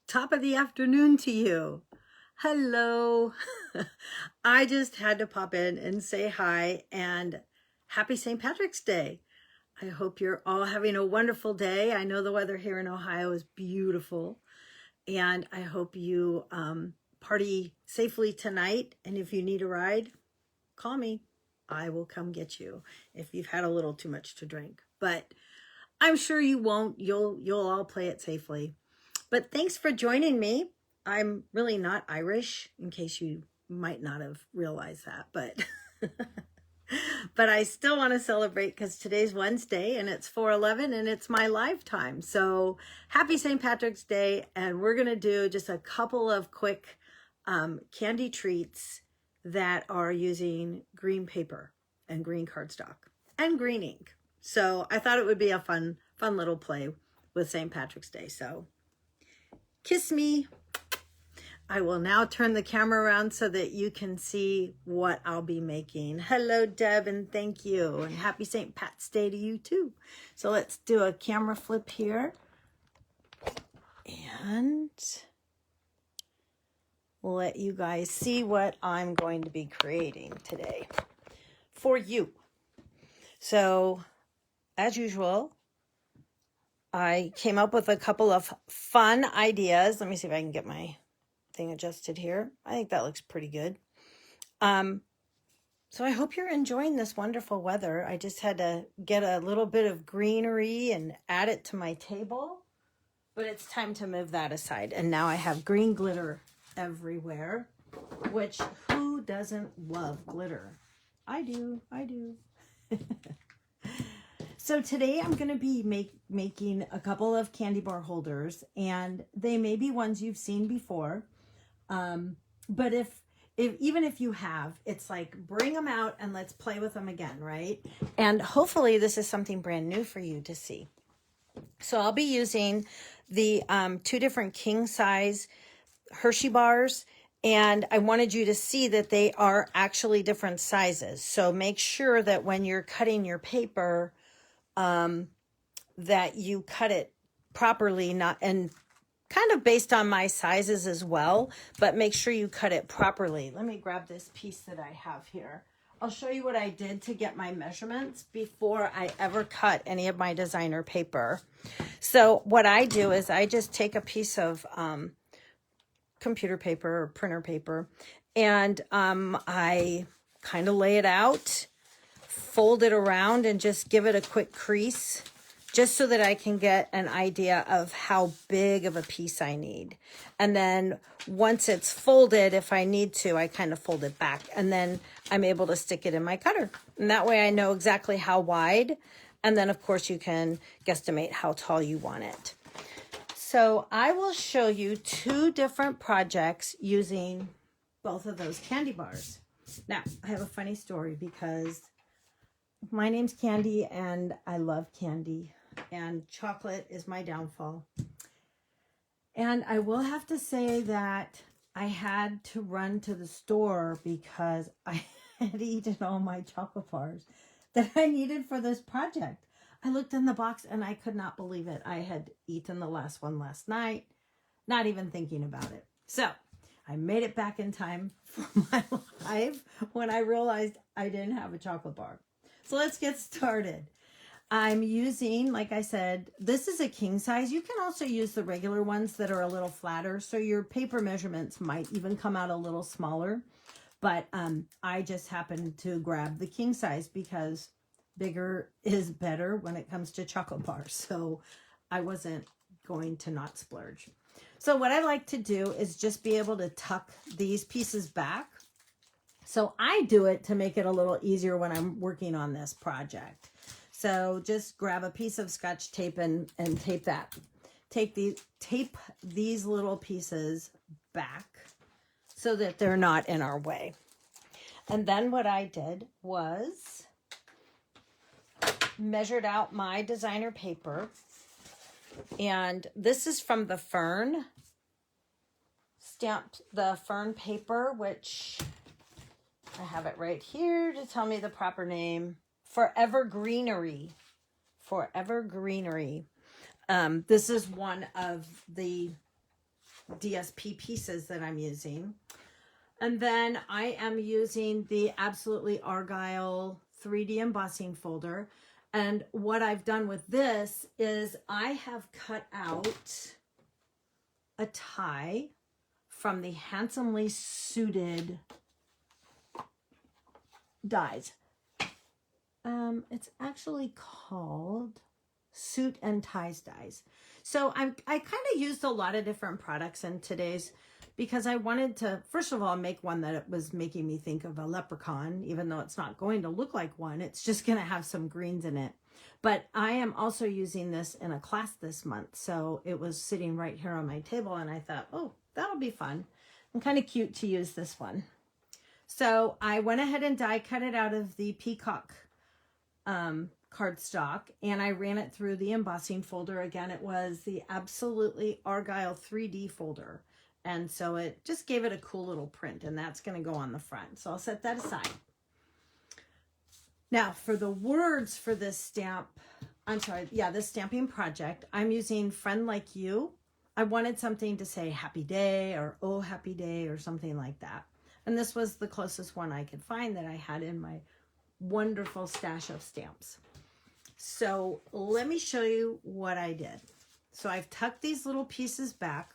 Top of the afternoon to you. Hello. I just had to pop in and say hi and happy St. Patrick's Day. I hope you're all having a wonderful day. I know the weather here in Ohio is beautiful, and I hope you party safely tonight. And if you need a ride, call me. I will come get you if you've had a little too much to drink. But I'm sure you won't. You'll all play it safely. But thanks for joining me. I'm really not Irish, in case you might not have realized that, but but I still want to celebrate because today's Wednesday and it's 4/11 and it's my lifetime. So happy St. Patrick's Day, and we're gonna do just a couple of quick candy treats that are using green paper and green cardstock and green ink. So I thought it would be a fun little play with St. Patrick's Day. So kiss me. I will now turn the camera around so that you can see what I'll be making. Hello, Deb, and thank you. And happy St. Pat's Day to you too. So let's do a camera flip here. And we'll let you guys see what I'm going to be creating today for you. So, as usual, I came up with a couple of fun ideas. Let me see if I can get my thing adjusted here. I think that looks pretty good. So I hope you're enjoying this wonderful weather. I just had to get a little bit of greenery and add it to my table, but it's time to move that aside. And now I have green glitter everywhere, which who doesn't love glitter? I do. So today I'm going to be making a couple of candy bar holders, and they may be ones you've seen before. But even if you have, it's like, bring them out and let's play with them again, right? And hopefully this is something brand new for you to see. So I'll be using the 2 different king size Hershey bars, and I wanted you to see that they are actually different sizes. So make sure that when you're cutting your paper, that you cut it properly, and kind of based on my sizes as well, but make sure you cut it properly. Let me grab this piece that I have here. I'll show you what I did to get my measurements before I ever cut any of my designer paper. So what I do is I just take a piece of computer paper or printer paper, and I kind of lay it out, fold it around, and just give it a quick crease, just so that I can get an idea of how big of a piece I need. And then once it's folded, if I need to, I kind of fold it back, and then I'm able to stick it in my cutter. And that way I know exactly how wide. And then of course you can guesstimate how tall you want it. So I will show you 2 different projects using both of those candy bars. Now, I have a funny story because my name's Candy and I love candy, and chocolate is my downfall. And I will have to say that I had to run to the store because I had eaten all my chocolate bars that I needed for this project. I looked in the box and I could not believe it. I had eaten the last one last night, not even thinking about it. So I made it back in time for my life when I realized I didn't have a chocolate bar. So let's get started. I'm using, like I said, this is a king size. You can also use the regular ones that are a little flatter, so your paper measurements might even come out a little smaller. But I just happened to grab the king size because bigger is better when it comes to chocolate bars. So I wasn't going to not splurge. So what I like to do is just be able to tuck these pieces back. So I do it to make it a little easier when I'm working on this project. So just grab a piece of Scotch tape and tape that. Tape these little pieces back so that they're not in our way. And then what I did was measured out my designer paper, and this is from the Fern, stamped the Fern paper, which I have it right here to tell me the proper name. Forever Greenery. This is one of the DSP pieces that I'm using. And then I am using the Absolutely Argyle 3D embossing folder. And what I've done with this is I have cut out a tie from the Handsomely Suited dies. It's actually called Suit and Ties dies. So I kind of used a lot of different products in today's, because I wanted to, first of all, make one that was making me think of a leprechaun, even though it's not going to look like one. It's just going to have some greens in it. But I am also using this in a class this month. So it was sitting right here on my table and I thought, oh, that'll be fun and kind of cute to use this one. So I went ahead and die cut it out of the Peacock cardstock, and I ran it through the embossing folder. Again, it was the Absolutely Argyle 3D folder. And so it just gave it a cool little print, and that's going to go on the front. So I'll set that aside. Now for the words for this stamp, this stamping project, I'm using Friend Like You. I wanted something to say happy day or oh happy day or something like that. And this was the closest one I could find that I had in my wonderful stash of stamps. So let me show you what I did. So I've tucked these little pieces back.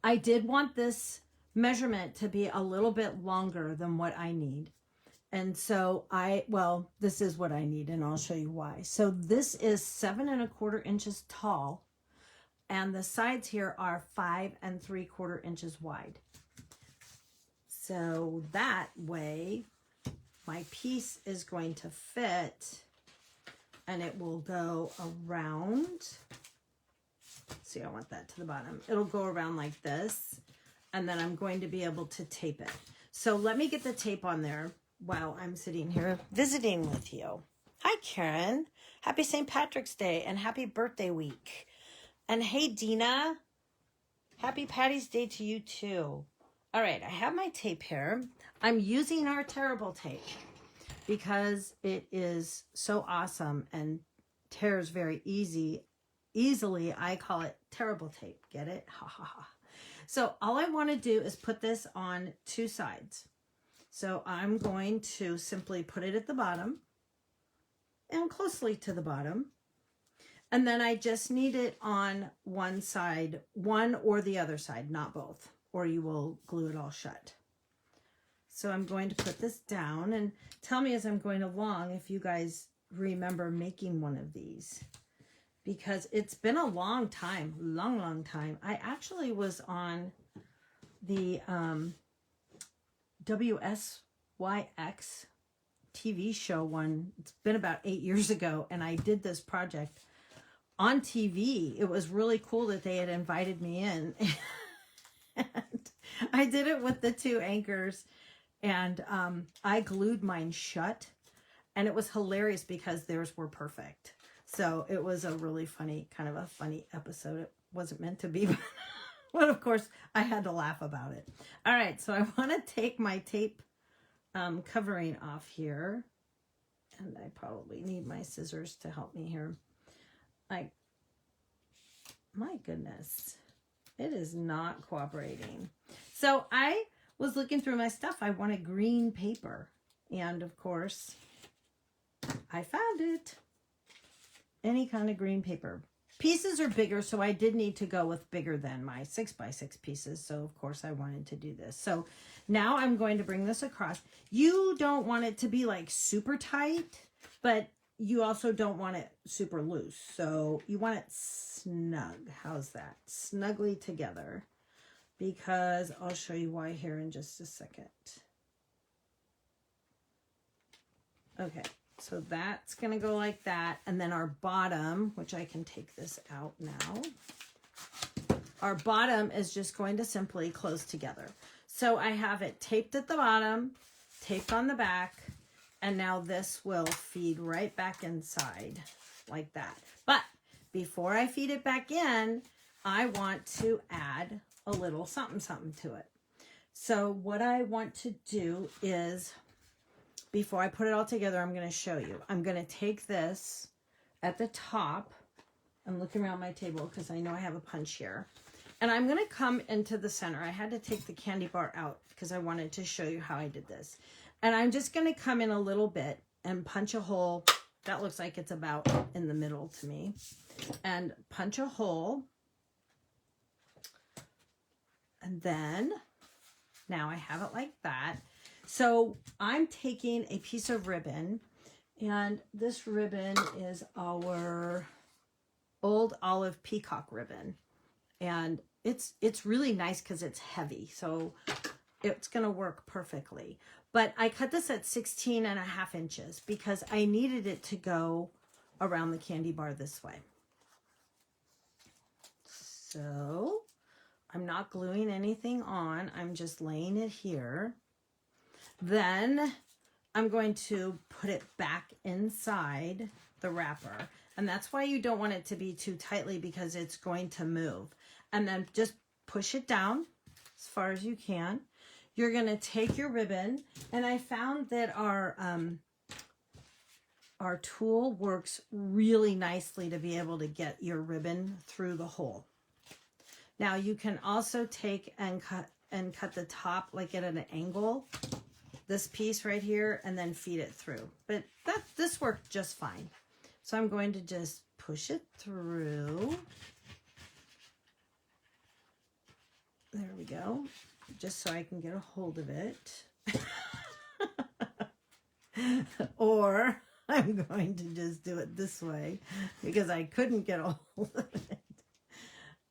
I did want this measurement to be a little bit longer than what I need. And so this is what I need, and I'll show you why. So this is 7 1/4 inches tall, and the sides here are 5 3/4 inches wide. So that way my piece is going to fit, and it will go around. See, I want that to the bottom. It'll go around like this, and then I'm going to be able to tape it. So let me get the tape on there while I'm sitting here visiting with you. Hi, Karen. Happy St. Patrick's Day and happy birthday week. And hey, Dina. Happy Patty's Day to you too. All right, I have my tape here. I'm using our Tearable tape because it is so awesome and tears very easily. I call it Tearable tape. Get it? Ha ha ha. So all I want to do is put this on 2 sides. So I'm going to simply put it at the bottom and closely to the bottom. And then I just need it on one side, one or the other side, not both, or you will glue it all shut. So I'm going to put this down, and tell me as I'm going along if you guys remember making one of these, because it's been a long time, long time. I actually was on the WSYX TV show one. It's been about 8 years ago, and I did this project on TV. It was really cool that they had invited me in. And I did it with the 2 anchors, and I glued mine shut, and it was hilarious because theirs were perfect. So it was a really funny, kind of a funny episode. It wasn't meant to be, but of course I had to laugh about it. All right, so I want to take my tape covering off here, and I probably need my scissors to help me here. Like, my goodness, it is not cooperating. So I was looking through my stuff. I wanted green paper, and of course I found it. Any kind of green paper. Pieces are bigger, so I did need to go with bigger than my 6x6 pieces. So of course I wanted to do this. So now I'm going to bring this across. You don't want it to be like super tight, but you also don't want it super loose. So you want it snug. How's that? Snugly together. Because I'll show you why here in just a second. Okay. So that's going to go like that. And then our bottom, which I can take this out now. Our bottom is just going to simply close together. So I have it taped at the bottom, taped on the back, and now this will feed right back inside like that. But before I feed it back in, I want to add a little something to it. So what I want to do is, before I put it all together, I'm going to show you. I'm going to take this at the top. I'm looking around my table because I know I have a punch here. And I'm going to come into the center. I had to take the candy bar out because I wanted to show you how I did this. And I'm just going to come in a little bit and punch a hole. That looks like it's about in the middle to me. And punch a hole. And then, now I have it like that. So I'm taking a piece of ribbon. And this ribbon is our old olive peacock ribbon. And it's really nice because it's heavy. So it's going to work perfectly. But I cut this at 16.5 inches because I needed it to go around the candy bar this way. So I'm not gluing anything on. I'm just laying it here. Then I'm going to put it back inside the wrapper. And that's why you don't want it to be too tightly because it's going to move. And then just push it down as far as you can. You're going to take your ribbon, and I found that our tool works really nicely to be able to get your ribbon through the hole. Now you can also take and cut the top like at an angle, this piece right here, and then feed it through. But this worked just fine. So I'm going to just push it through. There we go. Just so I can get a hold of it. Or I'm going to just do it this way because I couldn't get a hold of it.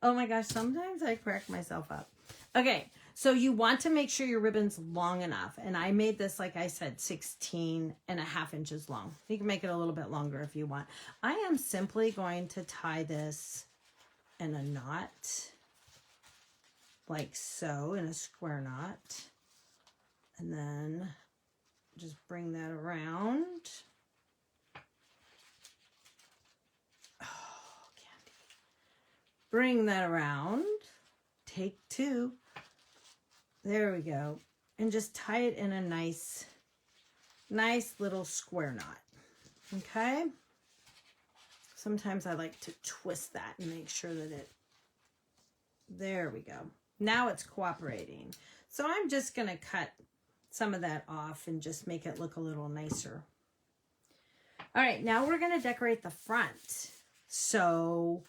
Oh my gosh, sometimes I crack myself up. Okay, so you want to make sure your ribbon's long enough. And I made this, like I said, 16.5 inches long. You can make it a little bit longer if you want. I am simply going to tie this in a knot. Like so, in a square knot, and then just bring that around. Oh, candy. Bring that around. Take two. There we go. And just tie it in a nice little square knot. Okay? Sometimes I like to twist that and make sure that there we go. Now it's cooperating. So I'm just going to cut some of that off and just make it look a little nicer. All right, now we're going to decorate the front. So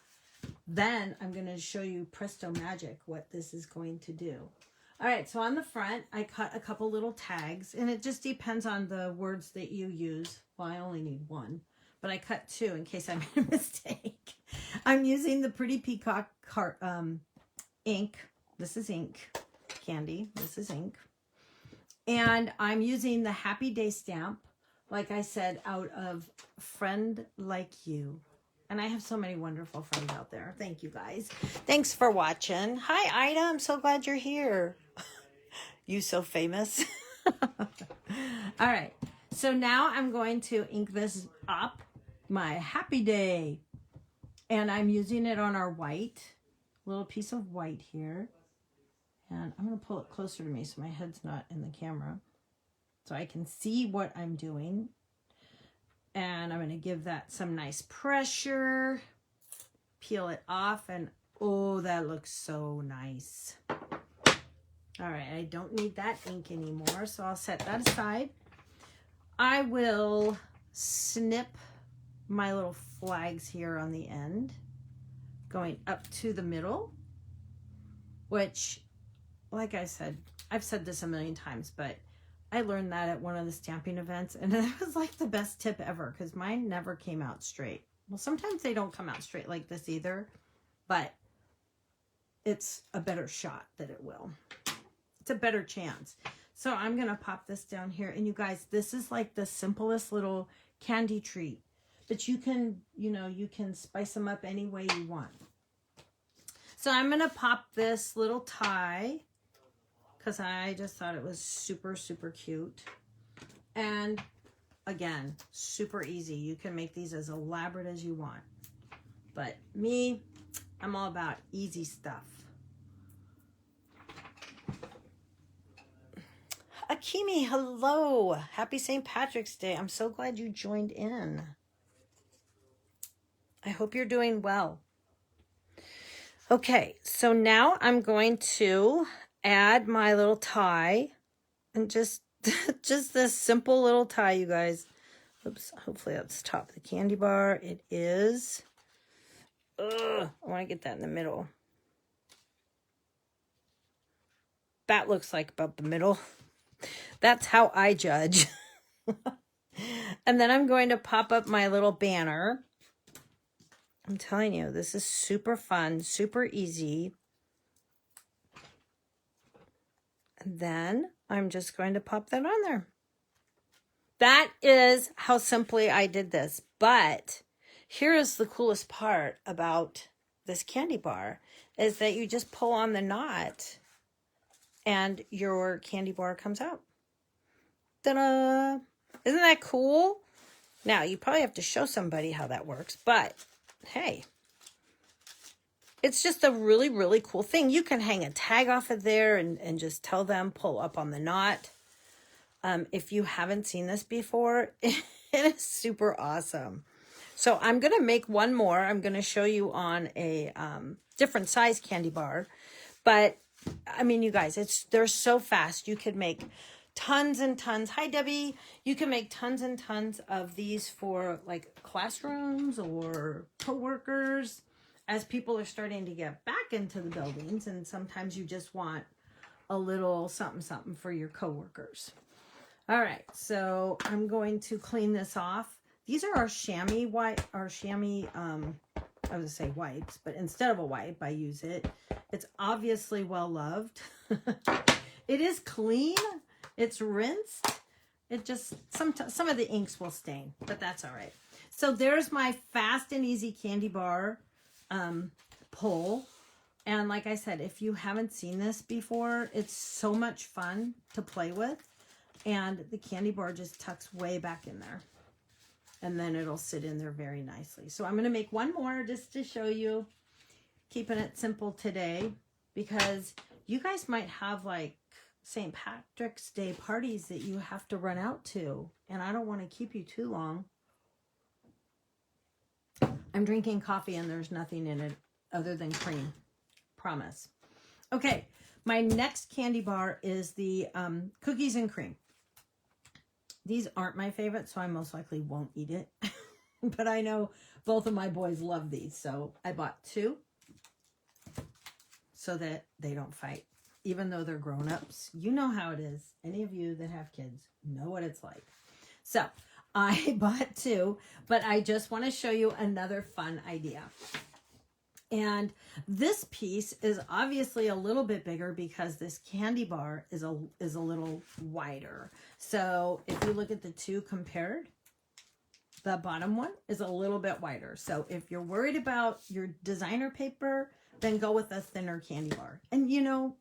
then I'm going to show you presto magic what this is going to do. All right, so on the front, I cut a couple little tags, and it just depends on the words that you use. Well, I only need one, but I cut two in case I made a mistake. I'm using the Pretty Peacock ink. This is ink candy. This is ink. And I'm using the Happy Day stamp, like I said, out of Friend Like You. And I have so many wonderful friends out there. Thank you guys. Thanks for watching. Hi, Ida. I'm so glad you're here. You so famous. All right. So now I'm going to ink this up, my Happy Day. And I'm using it on our white, little piece of white here. And I'm going to pull it closer to me so my head's not in the camera, so I can see what I'm doing. And I'm going to give that some nice pressure, peel it off, and oh, that looks so nice. All right, I don't need that ink anymore, so I'll set that aside. I will snip my little flags here on the end, going up to the middle, which, like I said, I've said this a million times, but I learned that at one of the stamping events, and it was like the best tip ever because mine never came out straight. Well, sometimes they don't come out straight like this either, but it's a better shot that it will. It's a better chance. So I'm going to pop this down here, and you guys, this is like the simplest little candy treat that you can, you can spice them up any way you want. So I'm going to pop this little tie because I just thought it was super, super cute. And again, super easy. You can make these as elaborate as you want. But me, I'm all about easy stuff. Akimi, hello. Happy St. Patrick's Day. I'm so glad you joined in. I hope you're doing well. Okay, so now I'm going to add my little tie, and just just this simple little tie, you guys. Oops, hopefully that's top of the candy bar. It is. Ugh, I want to get that in the middle. That looks like about the middle. That's how I judge. And then I'm going to pop up my little banner. I'm telling you, this is super fun, super easy. And then I'm just going to pop that on there. That is how simply I did this. But here is the coolest part about this candy bar is that you just pull on the knot and your candy bar comes out. Ta-da! Isn't that cool? Now, you probably have to show somebody how that works, but hey, it's just a really, really cool thing. You can hang a tag off of there and just tell them, pull up on the knot. If you haven't seen this before, it is super awesome. So I'm going to make one more. I'm going to show you on a different size candy bar. But, I mean, you guys, they're so fast. You could make tons and tons. Hi, Debbie. You can make tons and tons of these for, like, classrooms or coworkers as people are starting to get back into the buildings. And sometimes you just want a little something for your coworkers. All right, so I'm going to clean this off. These are our chamois I was gonna say wipes, but instead of a wipe, I use it. It's obviously well loved. It is clean. It's rinsed. It just, some of the inks will stain, but that's all right. So there's my fast and easy candy bar pull. And like I said, if you haven't seen this before, it's so much fun to play with. And the candy bar just tucks way back in there. And then it'll sit in there very nicely. So I'm going to make one more just to show you. Keeping it simple today. Because you guys might have like St. Patrick's Day parties that you have to run out to. And I don't want to keep you too long. I'm drinking coffee and there's nothing in it other than cream. Promise. Okay. My next candy bar is the cookies and cream. These aren't my favorite, so I most likely won't eat it. But I know both of my boys love these, so I bought 2 so that they don't fight. Even though they're grown-ups, you know how it is. Any of you that have kids know what it's like. So I bought 2, but I just want to show you another fun idea. And this piece is obviously a little bit bigger because this candy bar is a little wider. So if you look at the 2 compared, the bottom one is a little bit wider. So if you're worried about your designer paper, then go with a thinner candy bar. And you know,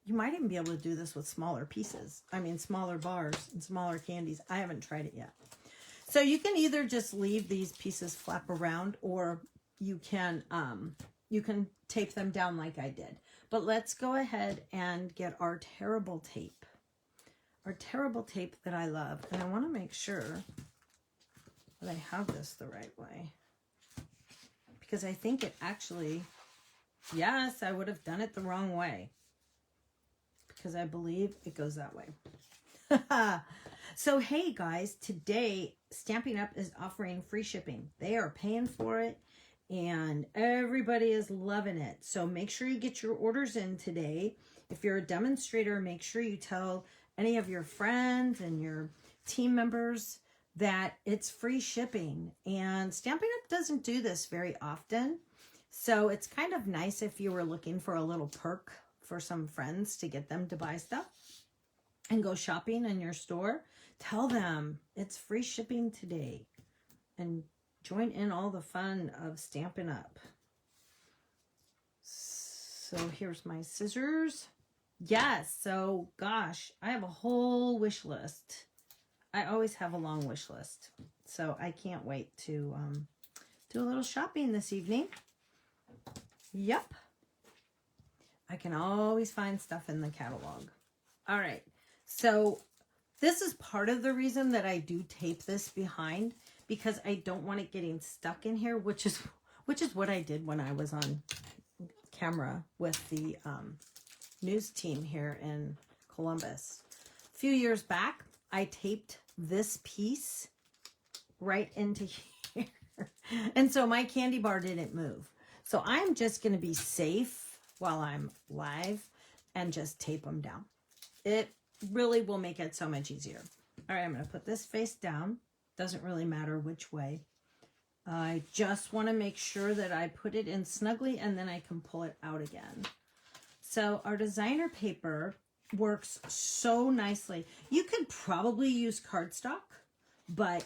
you might even be able to do this with smaller pieces. I mean, smaller bars and smaller candies. I haven't tried it yet. So you can either just leave these pieces flap around, or you can tape them down like I did. But let's go ahead and get our terrible tape. Our terrible tape that I love. And I want to make sure that I have this the right way. Because I think it actually, yes, I would have done it the wrong way. Because I believe it goes that way. So, hey guys, today Stampin' Up! Is offering free shipping. They are paying for it. And everybody is loving it. So make sure you get your orders in today. If you're a demonstrator, make sure you tell any of your friends and your team members that it's free shipping. And Stampin' Up! Doesn't do this very often. So it's kind of nice if you were looking for a little perk for some friends to get them to buy stuff and go shopping in your store. Tell them it's free shipping today. And join in all the fun of Stampin' Up! So here's my scissors. Yes, so gosh, I have a whole wish list. I always have a long wish list. So I can't wait to do a little shopping this evening. Yep. I can always find stuff in the catalog. All right. So this is part of the reason that I do tape this behind, because I don't want it getting stuck in here, which is what I did when I was on camera with the news team here in Columbus. A few years back, I taped this piece right into here. And so my candy bar didn't move. So I'm just going to be safe while I'm live and just tape them down. It really will make it so much easier. All right, I'm going to put this face down. Doesn't really matter which way. I just want to make sure that I put it in snugly and then I can pull it out again. So our designer paper works so nicely. You could probably use cardstock, but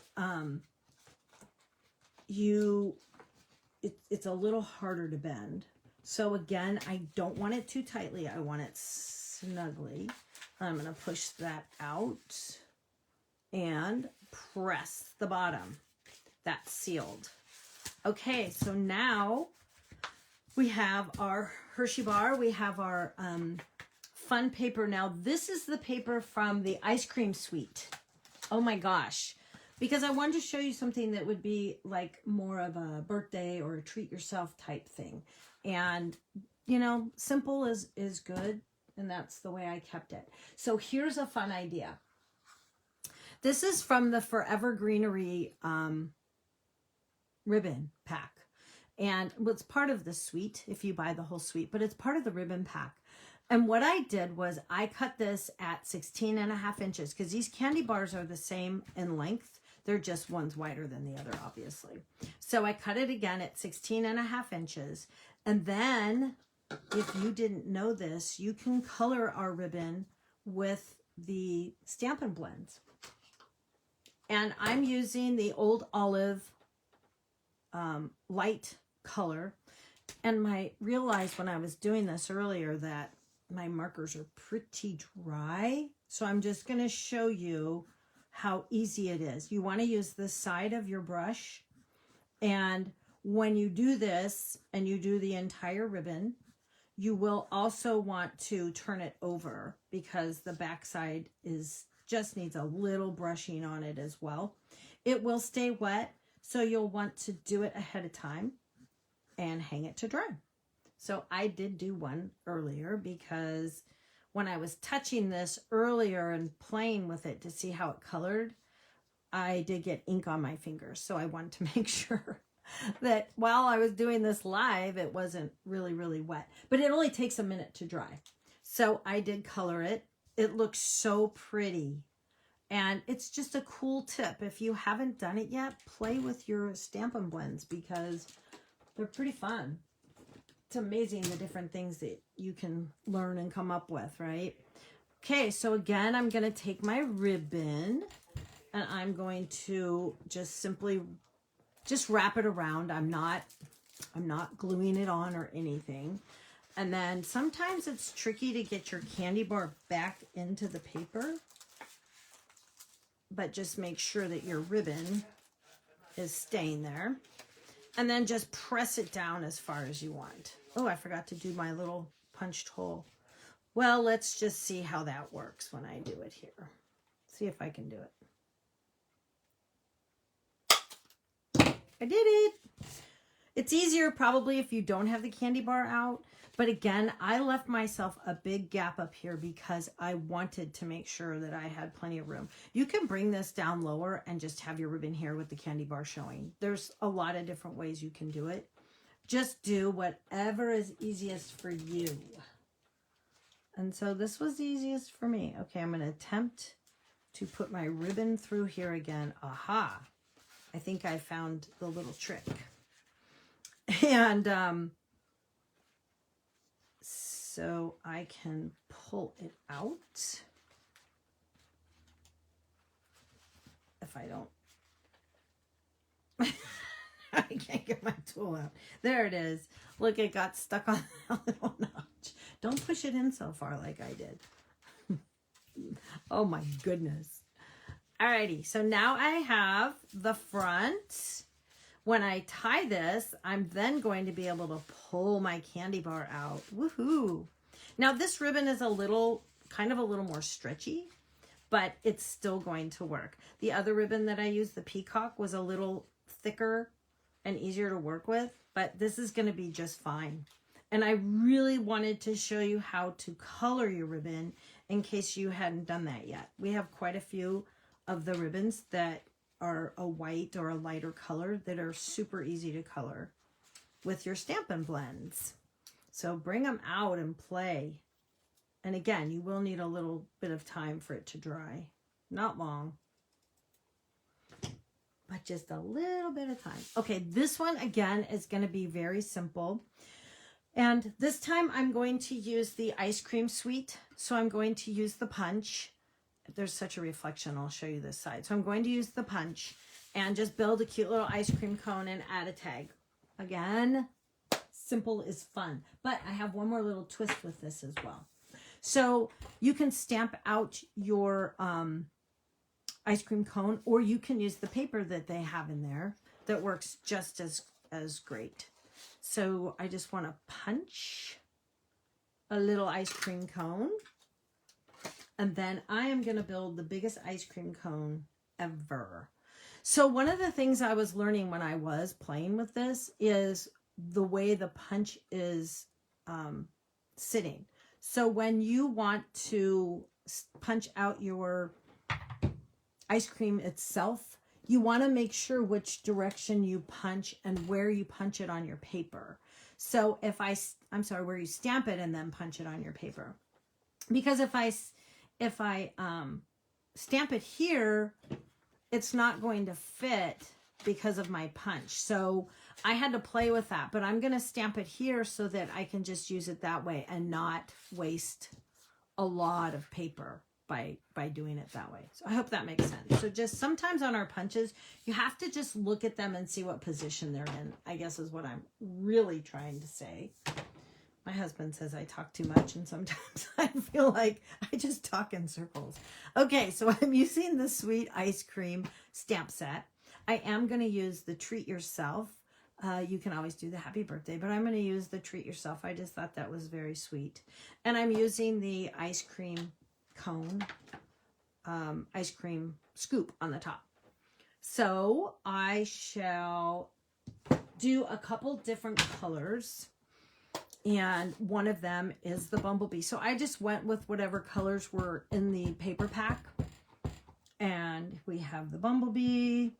it's a little harder to bend. So again, I don't want it too tightly. I want it snugly. I'm going to push that out and press the bottom. That's sealed. Okay, so now we have our Hershey bar. We have our fun paper. Now, this is the paper from the ice cream suite. Oh my gosh. Because I wanted to show you something that would be like more of a birthday or a treat yourself type thing. And, you know, simple is good. And that's the way I kept it. So here's a fun idea. This is from the Forever Greenery ribbon pack. And it's part of the suite if you buy the whole suite, but it's part of the ribbon pack. And what I did was I cut this at 16.5 inches because these candy bars are the same in length. They're just one's wider than the other, obviously. So I cut it again at 16.5 inches. And then if you didn't know this, you can color our ribbon with the Stampin' Blends. And I'm using the Old Olive light color. And I realized when I was doing this earlier that my markers are pretty dry. So I'm just going to show you how easy it is. You want to use the side of your brush. And when you do this and you do the entire ribbon, you will also want to turn it over because the backside just needs a little brushing on it as well. It will stay wet, so you'll want to do it ahead of time and hang it to dry. So I did do one earlier because when I was touching this earlier and playing with it to see how it colored, I did get ink on my fingers. So I wanted to make sure that while I was doing this live, it wasn't really, really wet. But it only takes a minute to dry. So I did color it. It looks so pretty. And it's just a cool tip. If you haven't done it yet, play with your Stampin' Blends because they're pretty fun. It's amazing the different things that you can learn and come up with, right? Okay, so again, I'm going to take my ribbon and I'm going to just simply wrap it around. I'm not gluing it on or anything. And then sometimes it's tricky to get your candy bar back into the paper. But just make sure that your ribbon is staying there. And then just press it down as far as you want. Oh, I forgot to do my little punched hole. Well, let's just see how that works when I do it here. See if I can do it. I did it. It's easier probably if you don't have the candy bar out. But again, I left myself a big gap up here because I wanted to make sure that I had plenty of room. You can bring this down lower and just have your ribbon here with the candy bar showing. There's a lot of different ways you can do it. Just do whatever is easiest for you. And so this was the easiest for me. Okay, I'm going to attempt to put my ribbon through here again. Aha! I think I found the little trick. And so I can pull it out. If I don't, I can't get my tool out. There it is. Look, it got stuck on that little notch. Don't push it in so far like I did. Oh my goodness. Alrighty, so now I have the front. When I tie this, I'm then going to be able to pull my candy bar out. Woohoo! Now this ribbon is kind of a little more stretchy, but it's still going to work. The other ribbon that I used, the Peacock, was a little thicker and easier to work with, but this is going to be just fine. And I really wanted to show you how to color your ribbon in case you hadn't done that yet. We have quite a few of the ribbons that are a white or a lighter color that are super easy to color with your Stampin' Blends. So bring them out and play. And again, you will need a little bit of time for it to dry. Not long, but just a little bit of time. Okay, this one again is going to be very simple. And this time I'm going to use the ice cream suite. So I'm going to use the punch. There's such a reflection, I'll show you this side. So I'm going to use the punch and just build a cute little ice cream cone and add a tag. Again, simple is fun. But I have one more little twist with this as well. So you can stamp out your ice cream cone, or you can use the paper that they have in there that works just as great. So I just want to punch a little ice cream cone, and then I am going to build the biggest ice cream cone ever. So one of the things I was learning when I was playing with this is the way the punch is sitting. So when you want to punch out your ice cream itself, you want to make sure which direction you punch and where you punch it on your paper. So if I'm sorry, where you stamp it and then punch it on your paper. Because if I stamp it here, it's not going to fit because of my punch. So I had to play with that, but I'm going to stamp it here so that I can just use it that way and not waste a lot of paper by doing it that way. So I hope that makes sense. So just sometimes on our punches, you have to just look at them and see what position they're in, I guess is what I'm really trying to say. My husband says I talk too much, and sometimes I feel like I just talk in circles. Okay, so I'm using the Sweet Ice Cream stamp set. I am going to use the Treat Yourself. You can always do the Happy Birthday, but I'm going to use the Treat Yourself. I just thought that was very sweet. And I'm using the ice cream cone, ice cream scoop on the top. So I shall do a couple different colors, and one of them is the bumblebee. So I just went with whatever colors were in the paper pack, and we have the bumblebee.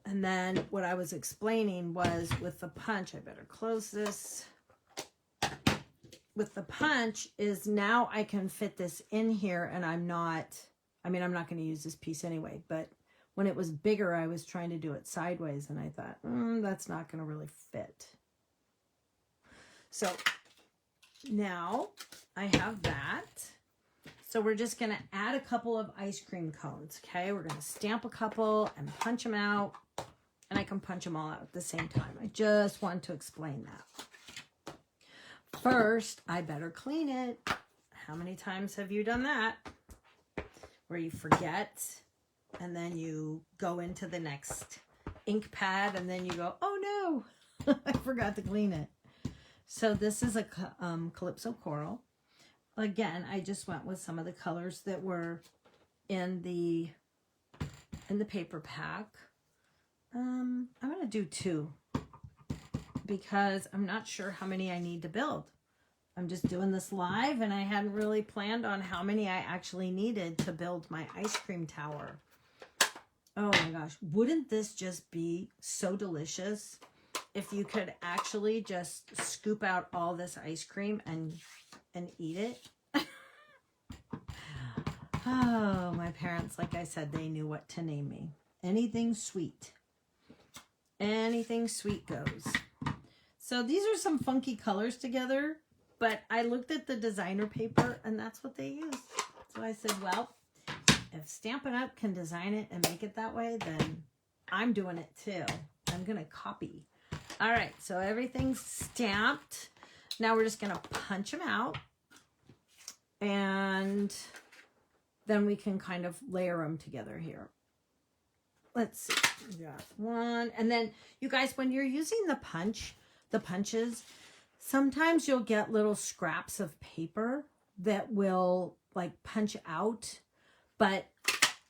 And then what I was explaining was with the punch, I better close this. With the punch is now I can fit this in here, and I'm not going to use this piece anyway, but when it was bigger, I was trying to do it sideways, and I thought, that's not going to really fit. So now I have that. So we're just going to add a couple of ice cream cones, okay? We're going to stamp a couple and punch them out, and I can punch them all out at the same time. I just want to explain that. First, I better clean it. How many times have you done that? Where you forget, and then you go into the next ink pad, and then you go, oh no, I forgot to clean it. So this is a Calypso Coral. Again, I just went with some of the colors that were in the paper pack. I'm going to do 2. Because I'm not sure how many I need to build. I'm just doing this live, and I hadn't really planned on how many I actually needed to build my ice cream tower. Oh my gosh, wouldn't this just be so delicious if you could actually just scoop out all this ice cream and eat it? Oh, my parents, like I said, they knew what to name me. Anything sweet. Anything sweet goes. So these are some funky colors together, but I looked at the designer paper, and that's what they used. So I said, well, if Stampin' Up! Can design it and make it that way, then I'm doing it too. I'm going to copy. All right, so everything's stamped. Now we're just going to punch them out, and then we can kind of layer them together here. Let's see. We got one. And then, you guys, when you're using the punches, sometimes you'll get little scraps of paper that will like punch out, but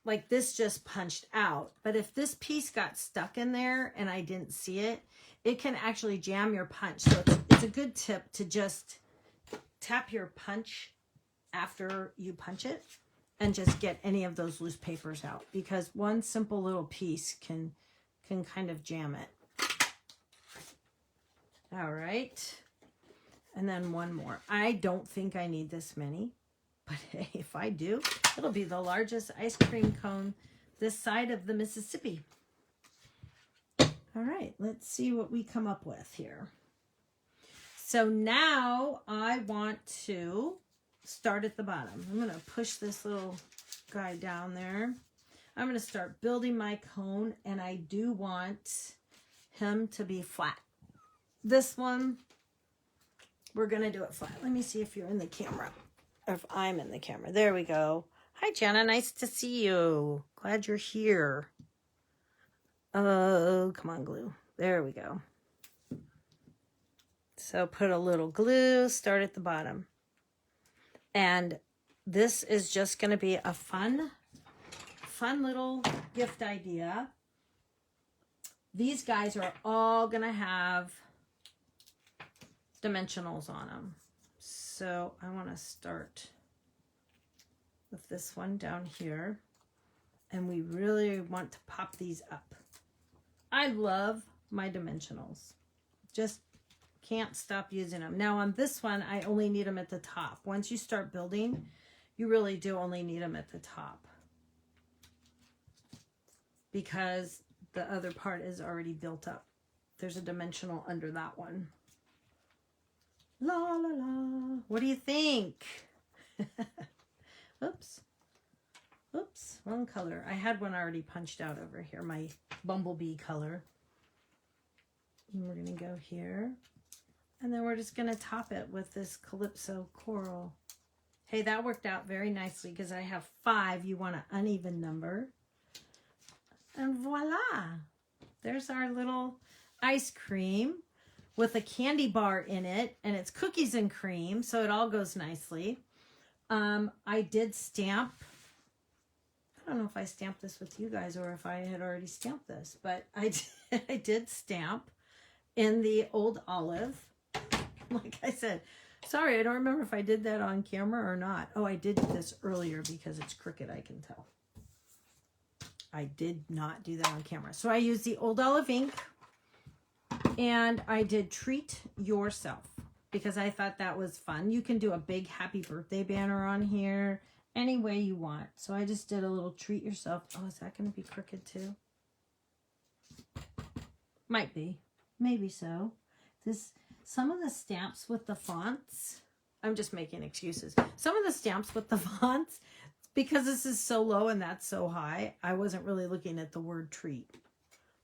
like this just punched out. But if this piece got stuck in there and I didn't see it, it can actually jam your punch. So it's a good tip to just tap your punch after you punch it and just get any of those loose papers out, because one simple little piece can kind of jam it. All right. And then one more. I don't think I need this many, but hey, if I do, it'll be the largest ice cream cone this side of the Mississippi. All right, let's see what we come up with here. So now I want to start at the bottom. I'm going to push this little guy down there. I'm going to start building my cone, and I do want him to be flat. This one, we're going to do it flat. Let me see if you're in the camera, or if I'm in the camera. There we go. Hi, Jenna. Nice to see you. Glad you're here. Oh, come on, glue. There we go. So put a little glue, start at the bottom. And this is just going to be a fun little gift idea. These guys are all going to have dimensionals on them. So I want to start with this one down here. And we really want to pop these up. I love my dimensionals. Just can't stop using them. Now on this one, I only need them at the top. Once you start building, you really do only need them at the top, because the other part is already built up. There's a dimensional under that one. La la la. What do you think? Oops. Oops, wrong color. I had one already punched out over here, my bumblebee color. And we're going to go here. And then we're just going to top it with this Calypso coral. Hey, that worked out very nicely because I have 5. You want an uneven number. And voila. There's our little ice cream with a candy bar in it. And it's cookies and cream, so it all goes nicely. I did stamp. I don't know if I stamped this with you guys or if I had already stamped this, but I did stamp in the old olive. Like I said, sorry, I don't remember if I did that on camera or not. Oh, I did this earlier because it's crooked, I can tell. I did not do that on camera. So I used the old olive ink, and I did Treat Yourself because I thought that was fun. You can do a big happy birthday banner on here any way you want. So I just did a little Treat Yourself. Oh, is that going to be crooked too? Might be. Maybe so. Some of the stamps with the fonts, I'm just making excuses. Some of the stamps with the fonts, because this is so low and that's so high, I wasn't really looking at the word treat.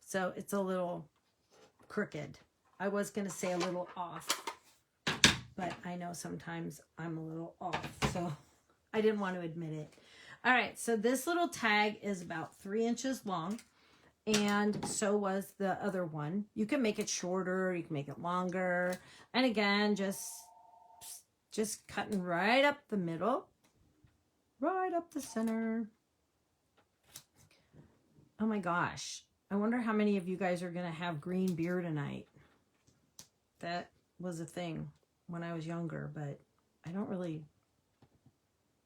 So it's a little crooked. I was going to say a little off, but I know sometimes I'm a little off. So I didn't want to admit it. All right, so this little tag is about 3 inches long, and so was the other one. You can make it shorter, you can make it longer, and again, just cutting right up the middle, right up the center. Oh my gosh, I wonder how many of you guys are going to have green beer tonight. That was a thing when I was younger, but I don't really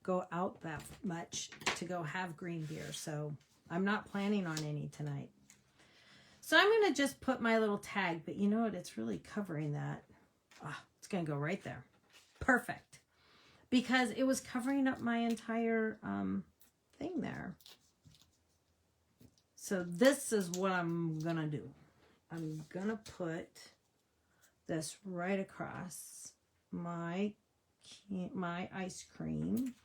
go out that much to go have green beer, so I'm not planning on any tonight. So I'm going to just put my little tag, but you know what? It's really covering that. It's going to go right there. Perfect. Because it was covering up my entire thing there. So this is what I'm going to do. I'm going to put this right across my ice cream.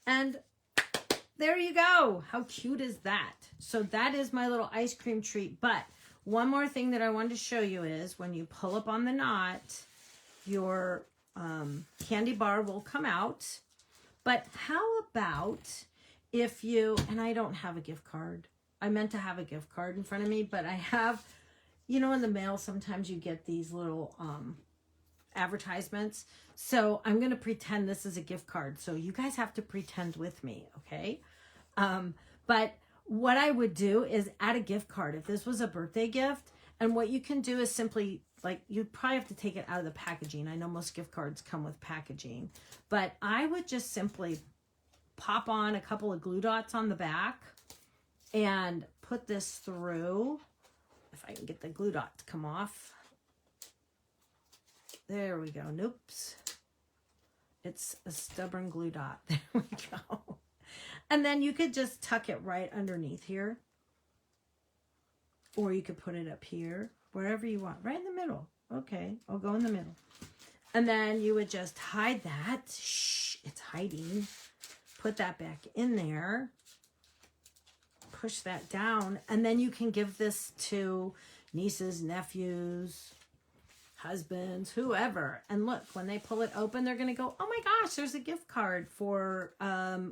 And there you go. How cute is that? So that is my little ice cream treat. But one more thing that I wanted to show you is when you pull up on the knot, your candy bar will come out. But how about if you, and I don't have a gift card. I meant to have a gift card in front of me, but I have, you know, in the mail, sometimes you get these little advertisements. So I'm going to pretend this is a gift card. So you guys have to pretend with me, okay? But what I would do is add a gift card. If this was a birthday gift, And what you can do is simply, like, you probably have to take it out of the packaging. I know most gift cards come with packaging, but I would just simply pop on a couple of glue dots on the back and put this through. If I can get the glue dot to come off. There we go. Noops. It's a stubborn glue dot. There we go. And then you could just tuck it right underneath here. Or you could put it up here, wherever you want, right in the middle. Okay, I'll go in the middle. And then you would just hide that. Shh, it's hiding. Put that back in there. Push that down. And then you can give this to nieces, nephews, husbands, whoever. And look, when they pull it open, they're going to go, oh my gosh, there's a gift card for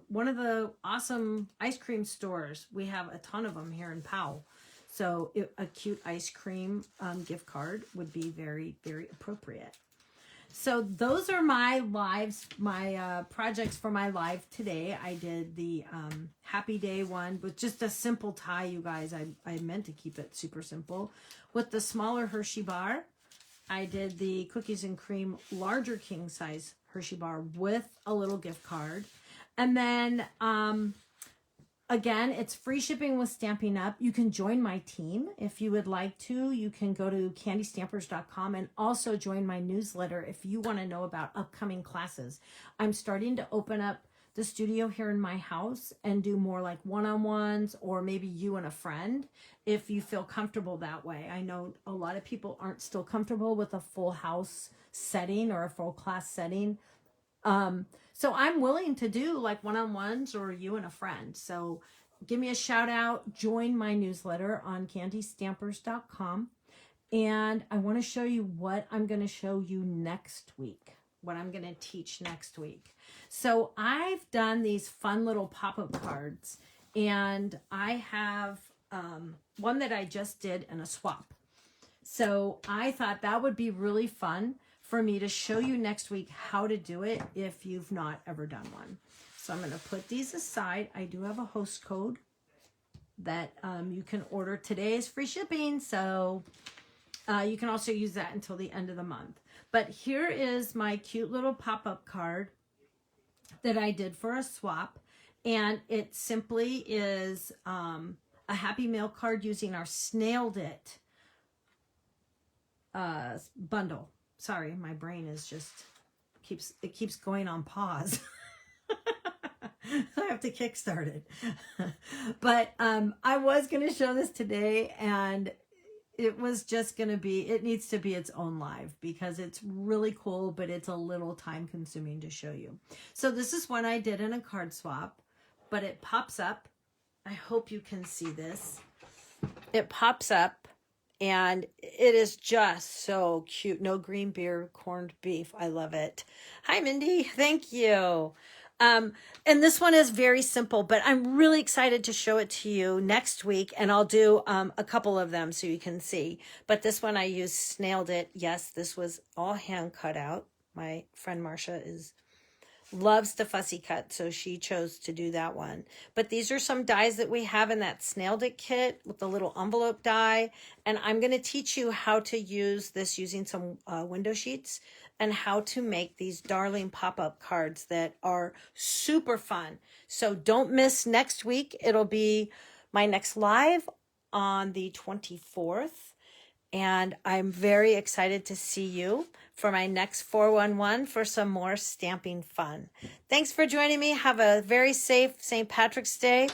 one of the awesome ice cream stores. We have a ton of them here in Powell. So a cute ice cream gift card would be very, very appropriate. So those are my lives, my projects for my live today. I did the Happy Day one with just a simple tie, you guys. I meant to keep it super simple. With the smaller Hershey bar, I did the cookies and cream larger king size Hershey bar with a little gift card. And then again, it's free shipping with Stampin' Up. You can join my team if you would like to. You can go to candystampers.com and also join my newsletter if you want to know about upcoming classes. I'm starting to open up the studio here in my house and do more like one-on-ones, or maybe you and a friend if you feel comfortable that way. I know a lot of people aren't still comfortable with a full house setting or a full class setting. So I'm willing to do like one-on-ones or you and a friend. So give me a shout out, join my newsletter on candystampers.com. And I want to show you what I'm going to show you next week, what I'm going to teach next week. So I've done these fun little pop-up cards, and I have one that I just did in a swap. So I thought that would be really fun for me to show you next week how to do it if you've not ever done one. So I'm going to put these aside. I do have a host code that you can order. Today is free shipping, so you can also use that until the end of the month. But here is my cute little pop-up card that I did for a swap, and it simply is a Happy Mail card using our Snailed It bundle. Sorry, my brain is just keeps going on pause. I have to kickstart it. But I was going to show this today, and it was just going to be, it needs to be its own live because it's really cool, but it's a little time consuming to show you. So this is one I did in a card swap, but it pops up. I hope you can see this. It pops up. And it is just so cute. No green beer, corned beef. I love it. Hi, Mindy. Thank you. And this one is very simple, but I'm really excited to show it to you next week. And I'll do a couple of them so you can see. But this one I used Snailed It. Yes, this was all hand cut out. My friend Marcia loves to fussy cut, so she chose to do that one. But these are some dies that we have in that Snailed It kit with the little envelope die, and I'm going to teach you how to use this using some window sheets and how to make these darling pop-up cards that are super fun. So don't miss next week. It'll be my next live on the 24th. And I'm very excited to see you for my next 411 for some more stamping fun. Thanks for joining me. Have a very safe St. Patrick's Day.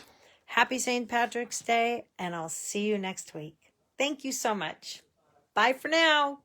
Happy St. Patrick's Day. And I'll see you next week. Thank you so much. Bye for now.